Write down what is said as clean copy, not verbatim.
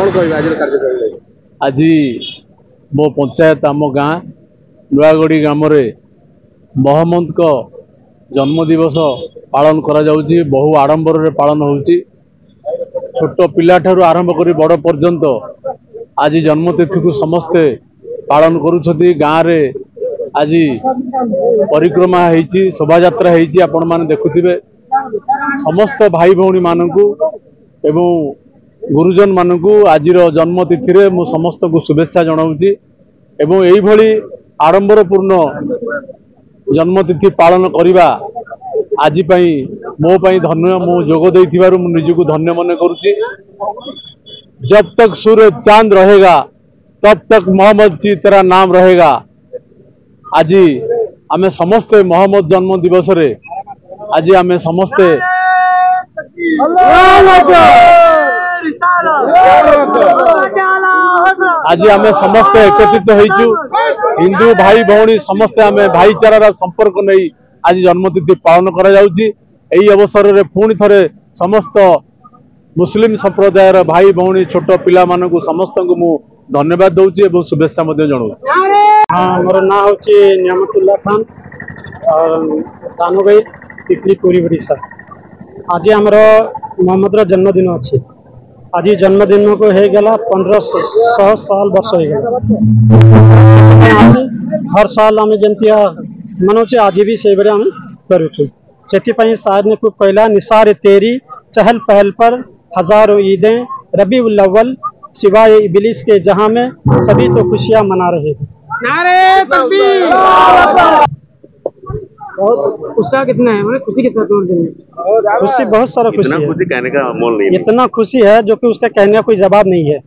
कौन कह आज कार्यक्रम आज मो पंचायत आम गाँ नुआगढ़ी ग्राम महमद को जन्मदिवस पालन करा जाउची। बहु आडंबर रे पालन होउची। छोट पिला ठारू आरंभ करी बड़ पर्यंत आज जन्मतिथि को समस्ते पालन करुछथि। गाँव रे आज परिक्रमा होईची, शोभा यात्रा होईची, आपण माने देखुथिबे। समस्त भाई भौणी मानकू एवं गुरुजन मानकू आजिर जन्मतिथि रे मु समस्त को शुभेच्छा जनाऊची। एवं एई भली आडंबरपूर्ण जन्मतिथि पालन करिबा आज पई मो पई धन्य। मु जोग देइथिबारु मु निजको धन्य मन करूची। जब तक सूरज चांद रहेगा तब तक मोहम्मद जी तेरा नाम रहेगा। आज आमे समस्ते मोहम्मद जन्म दिवस रे आज आमे समस्ते आज आमे समस्ते एकत्रित होइचु। हिंदू भाई भौणी समस्ते आमे भाईचारार संपर्क नहीं आज जन्मतिथि पालन करा जाउची। एई अवसर रे पुणी थरे समस्त मुस्लिम संप्रदायर भाई भौणी छोट पिला मानकू समस्त को मु धन्यवाद दउची एवं शुभेच्छा मध्य जणाउची। हाँ, मोर ना होची नियामतुल्लाह खान और दानोगई पिपली पूरी ओडिशा। आज आमर मोहम्मद रो जन्मदिन अच्छी। आज जन्मदिन को हो गला 1500 साल वर्ष हो गला। हर साल आम जमती मनाऊे आज भी से बड़े आम करुचु। से शायर ने खूब कहला निसार तेरी चहल पहल पर हजारों ईदें रबी उल अव्वल सिवाय इबलीस के जहां में सभी तो खुशियां मना रहे हैं। नारे तकबीर। बहुत उत्साह कितना है, मतलब खुशी कितना खुशी बहुत सारा खुशी है। खुशी कहने का मोल नहीं। इतना खुशी है जो कि उसका कहने का कोई जवाब नहीं है।